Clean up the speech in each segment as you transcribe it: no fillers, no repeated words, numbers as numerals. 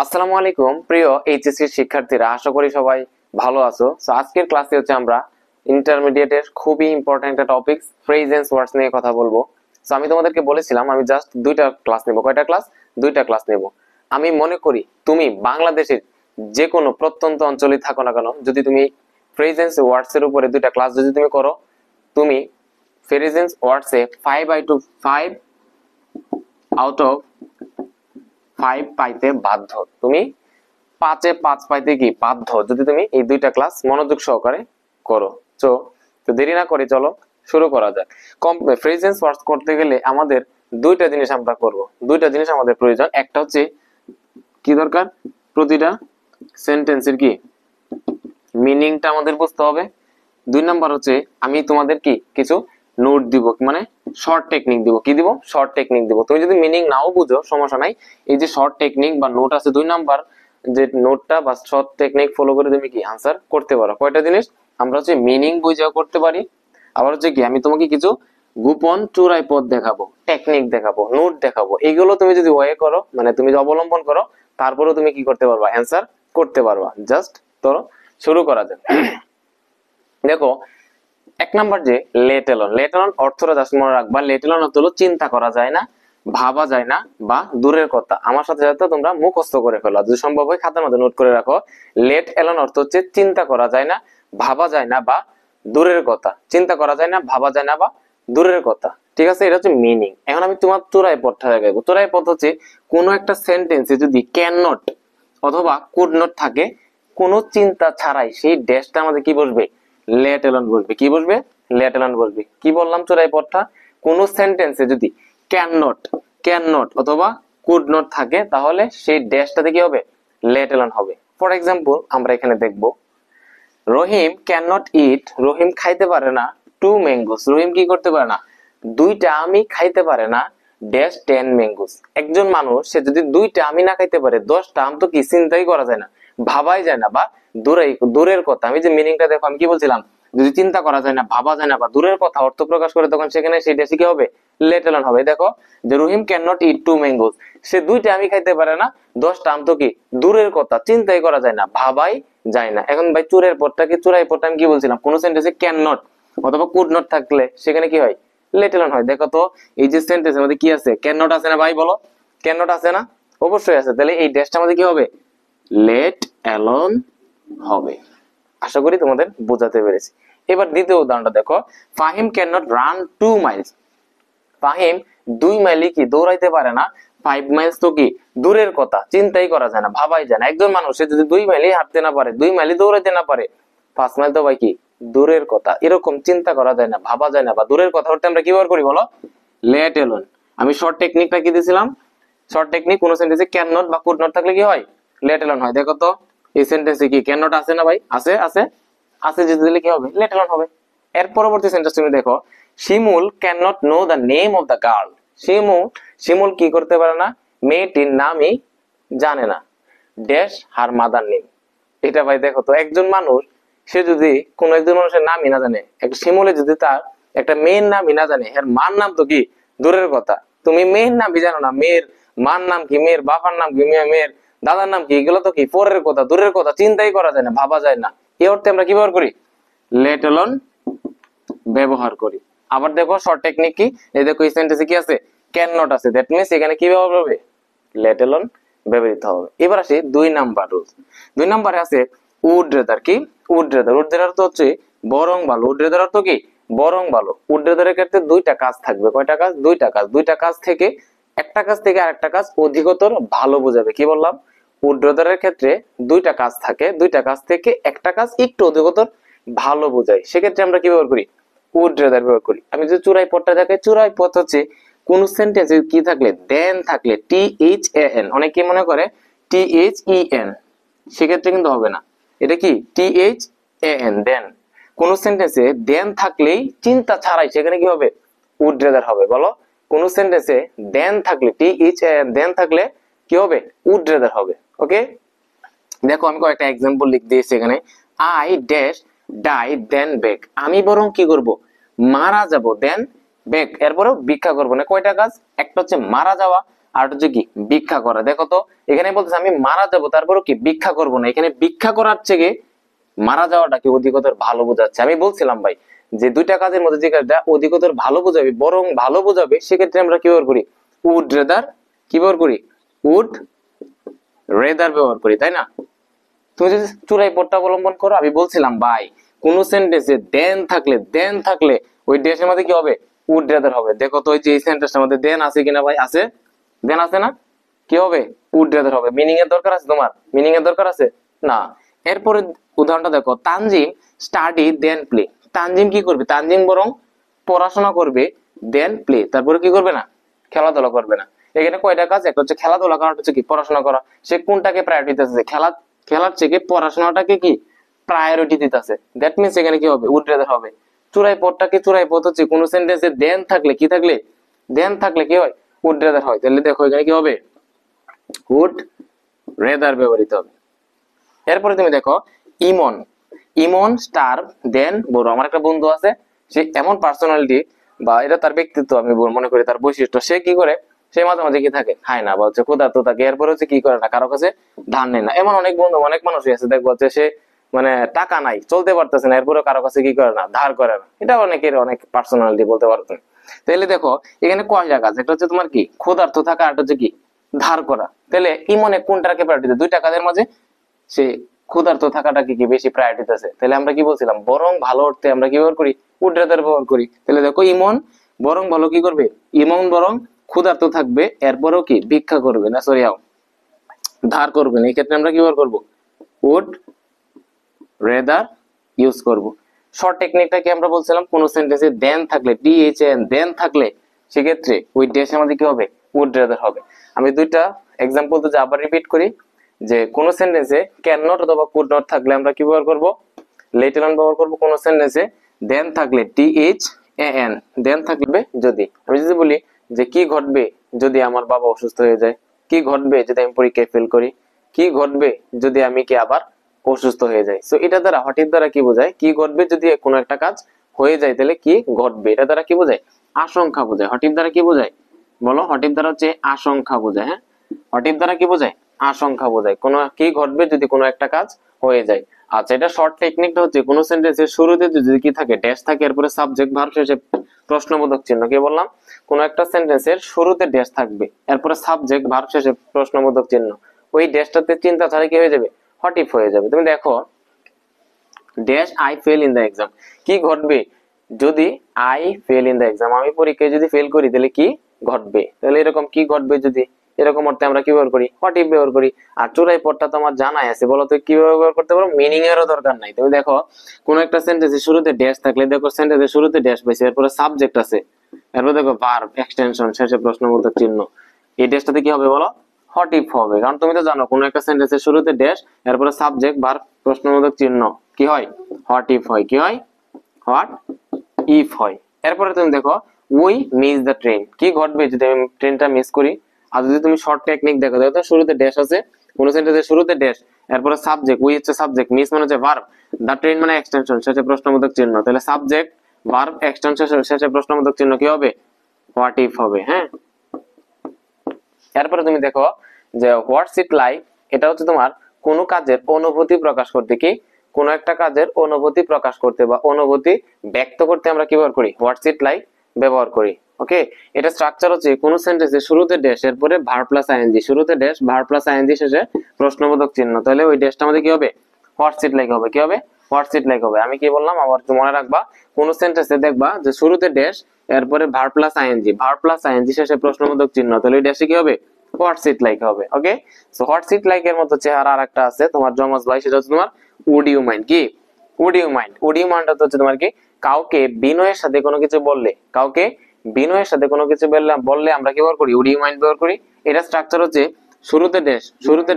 আসসালামু আলাইকুম প্রিয় এইচএসসি শিক্ষার্থীরা, আশা করি সবাই ভালো আছো। সো আজকের ক্লাসে হচ্ছে আমরা ইন্টারমিডিয়েটের খুবই ইম্পর্টেন্ট একটা টপিক ফ্রেজেন্স ওয়ার্ডস নিয়ে কথা বলবো। সো আমি তোমাদেরকে বলেছিলাম আমি জাস্ট দুইটা ক্লাস নেব। কয়টা ক্লাস? দুইটা ক্লাস নেব। আমি মনে করি তুমি বাংলাদেশের যে কোনো প্রত্যন্ত অঞ্চলে থাকো না কেন, যদি তুমি ফ্রেজেন্স ওয়ার্ডস এর উপরে দুইটা ক্লাস যদি তুমি করো, তুমি ফ্রেজেন্স ওয়ার্ডস এ 5 আউট অফ 5 পাইতে বাধ্য। তুমি 5-এ 5 পাইতে কি বাধ্য, যদি তুমি এই দুইটা ক্লাস মনোযোগ সহকারে করো। তো দেরি না করে চলো শুরু করা যাক। ফ্রেজেন্স ওয়ার্ডস করতে গেলে আমাদের দুইটা জিনিস আমরা করব, দুইটা জিনিস আমাদের প্রয়োজন। একটা হচ্ছে কি দরকার, প্রতিটা সেন্টেন্সের কি মিনিংটা আমাদের বুঝতে হবে। দুই নাম্বার হচ্ছে আমি তোমাদের কি কিছু নোট দিব, মানে শর্ট টেকনিক দিব। কি দিব? শর্ট টেকনিক দিব। তুমি যদি মিনিং নাও বুঝো সমস্যা নাই, এই যে শর্ট টেকনিক বা নোট আছে দুই নাম্বার, যে নোটটা বা শর্ট টেকনিক ফলো করে তুমি কি আনসার করতে পারো। কয়টা জিনিস আমরা হচ্ছে মিনিং বুঝাও করতে পারি, আবার হচ্ছে কি আমি তোমাকে কিছু গোপন চুরাই পথ দেখাবো, টেকনিক দেখাবো, নোট দেখাবো। এগুলো তুমি যদি ওয়ে করো, মানে তুমি যদি অবলম্বন করো, তারপরেও তুমি কি করতে পারবা, অ্যান্সার করতে পারবা। জাস্ট ধরো শুরু করা যাক। দেখো এক নাম্বার যে লেট এলন, লেট এলন অর্থটা জাস্ট মনে রাখবা। লেট এলন অর্থ হলো চিন্তা করা যায় না, ভাবা যায় না বা দূরের কথা। আমার সাথে সাথে তোমরা মুখস্থ করে ফেলো, যদি সম্ভব হয় খাতার মধ্যে নোট করে রাখো। লেট এলন অর্থ হচ্ছে চিন্তা করা যায় না, ভাবা যায় না বা দূরের কথা। চিন্তা করা যায় না, ভাবা যায় না বা দূরের কথা। ঠিক আছে, এটা হচ্ছে মিনিং। এখন আমি তোমার চোরাই পথটা দেখাবো। চোরাই পথ হচ্ছে কোনো একটা সেন্টেন্সে যদি ক্যান নট অথবা কুড নট থাকে, কোনো চিন্তা ছাড়াই সেই ড্যাশটা আমাদের কি বসবে, লেট এলন বসবে। কি বসবে? লেট এলন বসবে। কি বললাম চোরাই পথটা? কোন সেন্টেন্সে যদি ক্যান নট অথবা কুড নট থাকে, তাহলে সেই ড্যাশটাতে কি হবে, লেট এলন হবে। ফর এক্সাম্পল আমরা এখানে দেখব, রহিম ক্যান নট ইট, রহিম খাইতে পারে না 2 ম্যাঙ্গোস, রহিম কি করতে পারে না, দুইটা আমি খাইতে পারে না ড্যাশ 10 ম্যাঙ্গোস। একজন মানুষ সে যদি দুইটা আমি না খাইতে পারে 10টা আম তো কি চিন্তাই করা যায় না, ভাবাই যায় না বা দূরের কথা। আমি যে মিনিংটা দেখো, আমি কি বলছিলাম, যদি চিন্তা করা যায় না, ভাবা যায় না বা দূরের কথা অর্থ প্রকাশ করে, তখন সেখানে সেই ড্যাশে কি হবে, লেট এলন হবে। দেখো যে রহিম ক্যান নট ইট 2 ম্যাঙ্গোস, সে দুইটা আমি খাইতে পারে না 10টা আম তো কি দূরের কথা, চিন্তাই করা যায় না, ভাবাই যায় না। এখন ভাই চুরের পরটা কি, চুরাই পরটা আমি কি বলছিলাম, কোন সেন্টেন্সে ক্যান নট অথবা কুড নট থাকলে সেখানে কি হয়, লেট এলন হয়। দেখো তো এই যে সেন্টেন্সের মধ্যে কি আছে, ক্যান নট আছে না ভাই, বলো ক্যান নট আছে না? অবশ্যই আছে। তাহলে এই ড্যাশটা আমাদের কি হবে, লেট এলন হবে। আশা করি তোমাদের বোঝাতে পেরেছি। এবার দ্বিতীয় উদাহরণটা দেখো, Fahim can not run 2 Miles, Fahim 2 mile কি দৌড়াইতে পারে না, 5 মাইলস তো কি দূরের কথা, চিন্তাই করা যায় না, ভাবাই যায় না। একজন মানুষ সে যদি 2 মাইলই হাঁটতে না পারে, 2 মাইলই দৌড়াইতে না পারে, 5 মাইল তো ভাই কি দূরের কথা। এরকম চিন্তা করা যায় না, ভাবা যায় না বা দূরের কথা হতে আমরা কি ব্যবহার করি বলো, লেট এলোন। আমি শর্ট টেকনিকটা কি দিয়েছিলাম, শর্ট টেকনিক কোন সেন্টেন্সে ক্যান নট বা কুড নট থাকলে কি হয়, লেট এলোন হয়। দেখো তো এই সেন্টেন্সে কি ক্যান নট আছে না ভাই, আছে আছে আছে, যদি দিলে কি হবে, লেট এলোন হবে। এর পরবর্তী সেন্টেন্স তুমি দেখো, Shimul can not know the name of the girl, Shimul কি করতে পারে না, মেয়েটির নামই জানে না ড্যাশ হার মাদার নেম। এটা ভাই দেখো তো, একজন মানুষ সে যদি কোন একজন মানুষের নামই না জানে, একটা শিমুলে যদি তার একটা মেয়ের নামই না জানে, এর মার নাম তো কি দূরের কথা। তুমি মেয়ের নামই জানো না, মেয়ের মার নাম কি, মেয়ের বাবার নাম কি, মেয়ের দাদার নাম কি, এগুলো তো কি পরের কথা, দূরের কথা, চিন্তাই করা যায় না, ভাবা যায় না। এই অর্থে আমরা কি ব্যবহার করি, লেট এলোন ব্যবহার করি। আবার দেখো শর্ট টেকনিক কি, এই দেখো এই সেন্টেন্সে কি আছে, ক্যান নট আছে, দ্যাট মিন্স এখানে কি ব্যবহার হবে, লেট এলোন ব্যবহৃত হবে। এবার আসি 2 নাম্বার রুল। 2 নম্বরে আছে উড রেদার। কি উড রেদার? উড রেদার তো হচ্ছে বরং ভালো। উড রেদার অর্থ কি বরং ভালো। উড রেদারের ক্ষেত্রে দুইটা কাজ থাকবে। কয়টা কাজ? দুইটা কাজ থেকে একটা কাজ থেকে আরেকটা কাজ অধিকতর ভালো বোঝাবে। কি বললাম, উড রেদারের ক্ষেত্রে দুইটা কাজ থাকে, দুইটা কাজ থেকে একটা কাজ একটু অধিকতর ভালো বোঝায়, সেক্ষেত্রে আমরা কি ব্যবহার করি, উড রেদার ব্যবহার করি। আমি যদি চুরাই পথটা দেখাই, চুরাই পথ হচ্ছে কোন সেন্টেন্সে কি থাকলে, দেন থাকলে, THAN, অনেকে মনে করে THEN, সেক্ষেত্রে কিন্তু হবে না, এটা কি THAN, দেন। কোন সেন্টেন্সে দেন থাকলেই চিন্তা ছাড়াই সেখানে কি হবে, উড রেদার হবে। বলো কোন সেন্টেন্সে দেন থাকলে, THAN, দেন থাকলে কি হবে, উড রেদার হবে। ওকে, দেখো আমি কয়েকটা এক্সাম্পল লিখ দিয়েছি এখানে। I dash die then back, আমি বরং কি করব, মারা যাব, দেন বেক, এরপরেও ভিক্ষা করবো না। কয়টা কাজ? একটা হচ্ছে মারা যাওয়া, আর হচ্ছে কি ভিক্ষা করা। দেখো তো এখানে বলতেছে আমি মারা যাবো, তারপরে কি ভিক্ষা করব না। এখানে ভিক্ষা করার থেকে মারা যাওয়াটাকে অধিকতর ভালো বোঝাচ্ছে। আমি বলছিলাম ভাই যে দুইটা কাজের মধ্যে যে কাজটা অধিকতর ভালো বোঝাবে, বরং ভালো বোঝাবে, সেক্ষেত্রে আমরা কি ব্যবহার করি? উড রেদার কি ব্যবহার করি? উড রেদার ব্যবহার করি, তাই না? তুমি যদি চূড়াই পথটা অবলম্বন করো, আমি বলছিলাম ভাই কোন সেন্টেন্সে দেন থাকলে ওই ড্যাশের মধ্যে কি হবে? উড রেদার হবে। দেখো তো ওই যে এই সেন্টেন্সটার মধ্যে দেন আছে কিনা ভাই? আছে, দেন আছে না? কি হবে? উড রেদার হবে। মিনিং এর দরকার আছে তোমার? মিনিং এর দরকার আছে না। এরপরে উদাহরণটা দেখো, তানজিম স্টাডি দেন প্লে। তানজিম কি করবে? তানজিম বরং পড়াশোনা করবে, দেন প্লে, তারপরে কি করবে না? খেলাধুলা করবে না। এখানে কয়টা কাজ? একটা হচ্ছে খেলাধুলা করা, হচ্ছে কি পড়াশোনা করা। সে কোনটাকে প্রায়োরিটি দিতেছে? খেলার থেকে পড়াশোনাটাকে কি প্রায়োরিটি দিতেছে। দ্যাট মিনস এখানে কি হবে? উড রেদার হবে। চূড়াই পদটাকে, চূড়াই পদ হচ্ছে কোন সেন্টেন্সে দেন থাকলে কি থাকলে? দেন থাকলে কি হয়? উড রেদার হয়। তাহলে দেখো এখানে কি হবে? উড রেদার ব্যবহৃত হবে। এরপরে তুমি দেখো ইমন, ইমন স্টার দেন বড়। আমার একটা বন্ধু আছে, সে এমন পার্সোনালিটি বা এটা তার ব্যক্তিত্ব, আমি মনে করি তার বৈশিষ্ট্য। সে কি করে? সে মাঝে মাঝে কি থাকে? খায় না বা হচ্ছে ক্ষুধার্ত থাকে। এরপরে হচ্ছে কি করে না? কারো কাছে ধার নেয় না। এমন অনেক বন্ধু, অনেক মানুষই আছে দেখবো হচ্ছে সে মানে টাকা নাই, চলতে পারতেছে না, এরপরে কারো কাছে কি করে না? ধার করে না। এটা অনেকের অনেক পার্সোনালিটি বলতে পারতেন। তাহলে দেখো এখানে কয়টা কাজ? একটা হচ্ছে তোমার কি ক্ষুধার্ত থাকা, আর হচ্ছে কি ধার করা। তাহলে ইমনে কোনটাকে প্রায়োরিটি দেয়? দুইটা কাজের মাঝে সে ক্ষুধার্ত থাকাটাকে কি বেশি প্রায়োরিটি দিতেছে। তাহলে আমরা কি বলছিলাম? বরং ভালো অর্থে আমরা কি ব্যবহার করি? উড রেদার ব্যবহার করি। তাহলে দেখো ইমন বরং ভালো কি করবে? ইমন বরং ক্ষুধার্ত থাকবে, এরপরেও কি ভিক্ষা করবে না, সরি ধার করবে না। এই ক্ষেত্রে আমরা কি ব্যবহার করবো? উড রেদার ইউজ করব। শর্ট টেকনিকটা কি আমরা বলছিলাম? কোন সেন্টেন্সে দেন থাকলে, ডিএইচএন দেন থাকলে, সেক্ষেত্রে ওই ড্যাশের মধ্যে কি হবে? উড রেদার হবে। আমি দুইটা এক্সাম্পল তো আবার রিপিট করি, যে কোন সেন্টেন্সে ক্যান নট অথবা কুড নট থাকলে আমরা কি ব্যবহার করব? লেটার অন ব্যবহার করব। কোন সেন্টেন্সে দেন থাকলে ডিএইচএএন, দেন থাকবে যদি। আমি যদি বলি যে কি ঘটবে যদি আমার বাবা অসুস্থ হয়ে যায়, কি ঘটবে যদি আমি পরীক্ষায় ফেল করি, কি ঘটবে যদি আমি কি আবার অসুস্থ হয়ে যায়। সো এটা দ্বারা হঠাৎ দ্বারা কি বোঝায়? কি ঘটবে যদি কোনো একটা কাজ হয়ে যায়, তাহলে কি ঘটবে, এটা দ্বারা কি বোঝায়? আশঙ্কা বোঝায়। হঠাৎ দ্বারা কি বোঝায়? বলো, হঠাৎ দ্বারা হচ্ছে আশঙ্কা বোঝায়। হ্যাঁ, হঠাৎ দ্বারা কি বোঝায়? আশঙ্কা বোঝায়। কোন কি ঘটবে যদি কোনো একটা কাজ হয়ে যায়। আচ্ছা, এটা শর্ট টেকনিকটা হচ্ছে কোন সেন্টেন্সের শুরুতে যদি কি থাকে? ড্যাশ থাকে, এরপরে সাবজেক্ট ভার্ব শেষে প্রশ্নবোধক চিহ্ন। কি বললাম? কোন একটা সেন্টেন্সের শুরুতে ড্যাশ থাকবে, এরপরে সাবজেক্ট ভার্ব শেষে প্রশ্নবোধক চিহ্ন। ওই ড্যাশটাতে চিন্তা ছাড়া কি হয়ে যাবে? হোয়াট ইফ হয়ে যাবে। তুমি দেখো dash I fail in the exam, কি ঘটবে যদি I fail in the exam, আমি পরীক্ষায় যদি ফেল করি তাহলে কি ঘটবে। তাহলে এরকম কি ঘটবে যদি, এরকম অর্থে আমরা কি ব্যবহার করি? হোয়াট ইফ ব্যবহার করি। আর চূড়াই পদটা তো আমার জানাই আছে, বলো তো কি ব্যবহার করতে পারো? মিনিং এরও দরকার নাই। তুমি দেখো কোন একটা সেন্টেন্সের শুরুতে ড্যাশ থাকলে, দেখো সেন্টেন্সের শুরুতে ড্যাশ পাইছে, এরপরে সাবজেক্ট আছে, এরপর দেখো ভার্ব এক্সটেনশন শেষে প্রশ্নবোধক চিহ্ন। এই ড্যাশটাতে কি হবে বলো? হোয়াট ইফ হবে। কারণ তুমি তো জানো কোন একটা সেন্টেন্সের শুরুতে ড্যাশ, এরপরে সাবজেক্ট ভার্ব প্রশ্নবোধক চিহ্ন কি হয়? হোয়াট ইফ হয়। কি হয়? হোয়াট ইফ হয়। এরপরে তুমি দেখো উই মিস দ্য ট্রেন, কি ঘটবে যদি আমি ট্রেনটা মিস করি। আর যদি তুমি শর্ট টেকনিক দেখো, দেখো শুরুতে ড্যাশ আছে, কোন সেন্টেন্সের শুরুতে ড্যাশ, এরপরে সাবজেক্ট, উই হচ্ছে সাবজেক্ট, মিস মানে হচ্ছে ভার্ব, দ্য ট্রেন মানে এক্সটেনশন শেষে প্রশ্নবোধক চিহ্ন। তাহলে সাবজেক্ট ভার্ব এক্সটেনশন শেষে প্রশ্নবোধক চিহ্ন কি হবে? হোয়াট ইফ হবে। হ্যাঁ, এরপরে তুমি দেখো যে হোয়াটস ইট লাইক, এটা হচ্ছে তোমার কোন কাজের অনুভূতি প্রকাশ করতে, কি কোন একটা কাজের অনুভূতি প্রকাশ করতে বা অনুভূতি ব্যক্ত করতে আমরা কি ব্যবহার করি? হোয়াটস ইট লাইক ব্যবহার করি। ওকে, এটা স্ট্রাকচার হচ্ছে কোন সেন্টেন্সে শুরুতে ড্যাশ, এরপরে ভার্ব প্লাস আইএনজি, শুরুতে ড্যাশ ভার্ব প্লাস আইএনজি শেষে প্রশ্নবোধক চিহ্ন। তাহলে ওই ড্যাশটা আমাদের কি হবে? হোয়াটস ইট লাইক হবে। কি হবে? হোয়াটস ইট লাইক হবে। আমি কি বললাম আবার একটু মনে রাখবা, কোন সেন্টেন্সে দেখবা যে শুরুতে ড্যাশ, এরপরে verb plus ING, verb plus ING শেষে প্রশ্নবোধক চিহ্ন, তাহলে ওই ড্যাশে কি হবে? হোয়াটস ইট লাইক হবে। ওকে, সো হোয়াটস ইট লাইক এর মতো চেহারা আরেকটা আছে তোমার জমজ ভাই, সেটা হচ্ছে তোমার উড ইউ মাইন্ড। কি would you mind? Would you mind হচ্ছে তোমার কি কাউকে বিনয়ের সাথে কোনো কিছু বললে, কাউকে বিনয়ের সাথে কোনো কিছু বললে আমরা কি ব্যবহার করি? উড ইউ মাইন্ড ব্যবহার করি। এটা স্ট্রাকচার হচ্ছে শুরুতে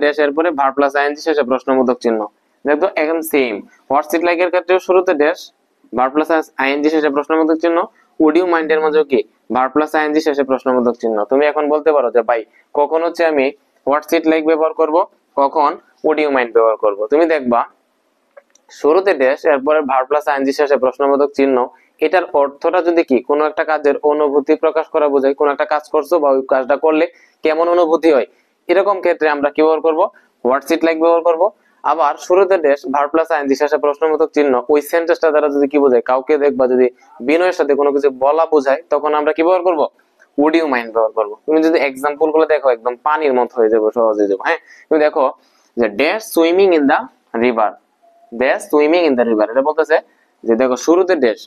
ড্যাশ এরপরে ভার্ব প্লাস আইএনজি শেষে প্রশ্নবোধক চিহ্ন। দেখো একদম সেম। হোয়াটস ইট লাইক এর ক্ষেত্রে শুরুতে ড্যাশ ভার্ব প্লাস আইএনজি শেষে প্রশ্নবোধক চিহ্ন, উড ইউ মাইন্ড এর মধ্যে কি ভার্ব প্লাস আইএনজি শেষে প্রশ্নবোধক চিহ্ন। তুমি এখন বলতে পারো যে ভাই কখন হচ্ছে আমি হোয়াটস ইট লাইক ব্যবহার করব, কখন উড ইউ মাইন্ড ব্যবহার করব। তুমি দেখবা শুরুতে ড্যাশ এরপরে ভার্ব প্লাস আইএনজি শেষে প্রশ্নবোধক চিহ্ন, এটার অর্থটা যদি কি কোনো একটা কাজের অনুভূতি প্রকাশ করা বোঝায়, কোন একটা কাজ করছো বা ওই কাজটা করলে কেমন অনুভূতি হয়, এরকম ক্ষেত্রে আমরা কি ব্যবহার করব, হোয়াটস ইট লাইক ব্যবহার করব। আবার শুরুতে ড্যাশ ভার্ব প্লাস আইএনজি শেষে প্রশ্নবোধক চিহ্ন, ওই সেন্টেন্সটা দ্বারা যদি কি বোঝায়, কাউকে দেখবা যদি বিনয়ের সাথে কোনো কিছু বলা বোঝায়, তখন আমরা কি ব্যবহার করব, উড ইউ মাইন্ড ব্যবহার করব। তুমি যদি এক্সাম্পল গুলো দেখো একদম পানির মতো হয়ে যাবে, সহজ হয়ে যাবে। হ্যাঁ, তুমি দেখো যে dash swimming in the river, dash swimming in the river, এটা বলতেছে যে দেখো শুরুতে ড্যাশ,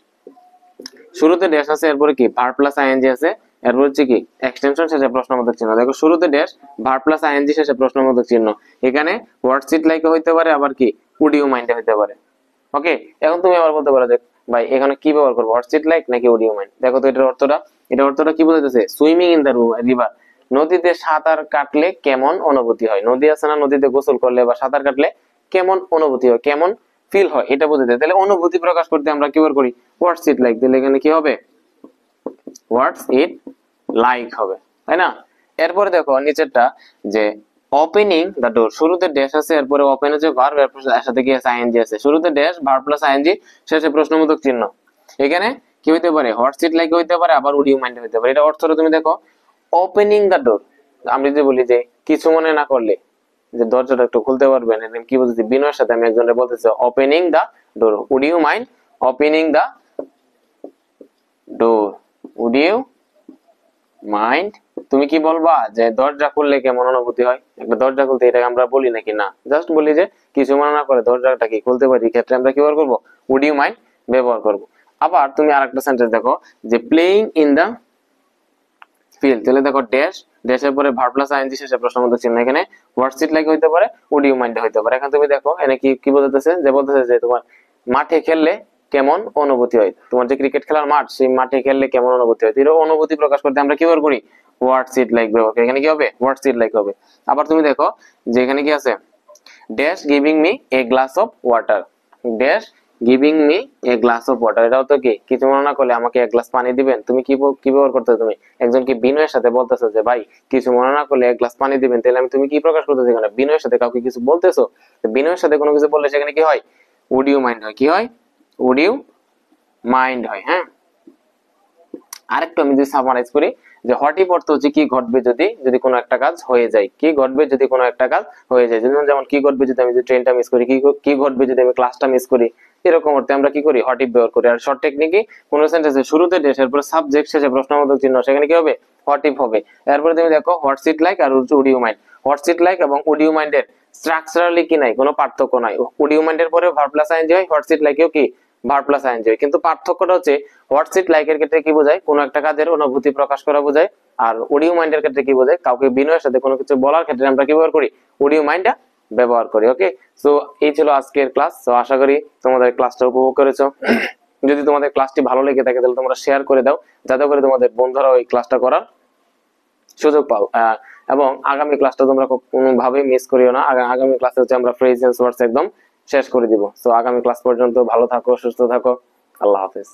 শুরুতে ড্যাশ আছে, এরপরে কি ভার্ব প্লাস আইএনজি আছে, এরপর হচ্ছে কি এক্সটেনশন শেষে প্রশ্নবোধক চিহ্ন। দেখো শুরুতে ড্যাশ, ভার্ব প্লাস আইএনজি শেষে প্রশ্নবোধক চিহ্ন। এখানে হোয়াটস ইট লাইক হইতে পারে, আবার কি উড ইউ মাইন্ড হইতে পারে। ওকে, এখন তুমি আবার বলতে পারো যে ভাই এখানে কি ব্যবহার করবো, হোয়াটস ইট লাইক নাকি উড ইউ মাইন্ড। দেখো তো এটার অর্থটা, এটার অর্থটা কি বোঝাইতেছে, সুইমিং ইন দ্য রিভার, নদীতে সাঁতার কাটলে কেমন অনুভূতি হয়। নদী আছে না, নদীতে গোসল করলে বা সাঁতার কাটলে কেমন অনুভূতি হয়, কেমন ফিল হয়, এটা বোঝাতে। তাহলে অনুভূতি প্রকাশ করতে আমরা কি ব্যবহার করি, হোয়াটস ইট লাইক। তাহলে এখানে কি হবে, হোয়াটস ইট লাইক হবে, তাই না। এরপরে দেখো নিচেরটা যে ওপেনিং দ্য ডোর, শুরুতে ড্যাশ আছে, এরপরে ওপেন হচ্ছে ভার্ব, এর সাথে কি আছে, আইএনজি আছে। শুরুতে ড্যাশ, ভার্ব প্লাস আইএনজি, শেষে প্রশ্নবোধক চিহ্ন। এখানে কি হইতে পারে, হোয়াটস ইট লাইক হইতে পারে, আবার উড ইউ মাইন্ড হইতে পারে। এটা অর্থটা তুমি দেখো, ওপেনিং দ্য ডোর, আমি যদি বলি যে কিছু মনে না করলে যে দরজাটা একটু খুলতে পারবেন, কি বলতেছি, বিনয়ের সাথে আমি একজনের বলতেছি opening the door, would you mind opening the door, would you mind. তুমি কি বলবা যে দরজা খুললে কেমন অনুভূতি হয়, একটা দরজা খুলতে, এটা আমরা বলি নাকি, না, জাস্ট বলি যে কিছু মনে না করে দরজাটা কি খুলতে পারি, ক্ষেত্রে আমরা কি ব্যবহার করবো, উড ইউ মাইন্ড ব্যবহার করব। আবার তুমি আরেকটা সেন্টেন্স দেখো যে প্লেইং ইন দা ফিল্ড, তাহলে দেখো ড্যাশ, ড্যাশের পরে ভার্ব প্লাস আইএনজি শেষে প্রশ্নবোধক চিহ্ন। এখানে হোয়াটস ইট লাইক হইতে পারে, উড ইউ মাইন্ড হইতে পারে। এখন তুমি দেখো এখানে কি কি বলতেছে, যে বলতেছে যে তোমার মাঠে খেললে কেমন অনুভূতি হয়, তোমার যে ক্রিকেট খেলার মাঠ, সেই মাঠে খেললে কেমন অনুভূতি হয়। এর অনুভূতি প্রকাশ করতে আমরা কি ব্যবহার করি, হোয়াটস ইট লাইক ব্যবহার করি। এখানে কি হবে, হোয়াটস ইট লাইক হবে। আবার তুমি দেখো যে এখানে কি আছে, dash giving me a glass of water, dash giving me a glass of water, এটাও তো কি কিছু মনে না করলে আমাকে এক গ্লাস পানি দিবেন। তুমি কি কি ব্যবহার করতে, তুমি একজনকে বিনয়ের সাথে বলতেছো যে ভাই কিছু মনে না করলে এক গ্লাস পানি দিবেন, তাহলে আমি তুমি কি প্রকাশ করতেছো, এখানে বিনয়ের সাথে কাউকে কিছু বলতেছো। বিনয়ের সাথে কোনো কিছু বললে সেখানে কি হয়, উড ইউ মাইন্ড হয়, কি হয়, উড ইউ মাইন্ড হয়। হ্যাঁ, আরেকটু আমি যদি সামারাইজ করি যে হোয়াট ইফ অর্থ হচ্ছে কি ঘটবে যদি, যদি কোনো একটা কাজ হয়ে যায়, কি ঘটবে যদি কোনো একটা কাজ হয়ে যায়। যেমন কি ঘটবে যদি আমি যদি ট্রেনটা মিস করি, কি ঘটবে যদি আমি ক্লাসটা মিস করি, এরকম অর্থে আমরা কি করি, হোয়াট ইফ ব্যবহার করি। আর শর্ট টেকনিকে কোন সেন্টেন্সে শুরুতে ড্যাশ, এরপর সাবজেক্ট, শেষে প্রশ্নবোধক চিহ্ন, সেখানে কি হবে, হোয়াট ইফ হবে। এরপরে তুমি দেখো হোয়াটস ইট লাইক আর would you mind, what's it like এবং উড ইউ মাইন্ডের স্ট্রাকচারালি কি নাই, কোনো পার্থক্য নাই। উড ইউ মাইন্ডের পরে ভার্ব প্লাস আইএনজি হয়, হোয়াটস ইট লাইকেও কি ভার্ব প্লাস আইএনজি হয়। কিন্তু পার্থক্যটা হচ্ছে হোয়াটস ইট লাইক এর ক্ষেত্রে কি বোঝায়, কোনো একটা কাজের অনুভূতি প্রকাশ করা বোঝায়, আর উড ইউ মাইন্ডের ক্ষেত্রে কি বোঝায়, কাউকে বিনয়ের সাথে কোনো কিছু বলার ক্ষেত্রে আমরা কি ব্যবহার করি, উড ইউ মাইন্ডটা ব্যবহার করি। ওকে, সো এই ছিল আজকের ক্লাস। সো আশা করি তোমাদের ক্লাসটা উপভোগ করেছো। যদি তোমাদের ক্লাসটি ভালো লেগে থাকে তাহলে তোমরা শেয়ার করে দাও, যাতে করে তোমাদের বন্ধুরা ওই ক্লাসটা করার সুযোগ পাও। এবং আগামী ক্লাসটা তোমরা কোনোভাবেই মিস করিও না। আগামী ক্লাসে হচ্ছে আমরা ফ্রেজ এন্ড ওয়ার্ডস একদম শেষ করে দিব। সো আগামী ক্লাস পর্যন্ত ভালো থাকো, সুস্থ থাকো, আল্লাহ হাফেজ।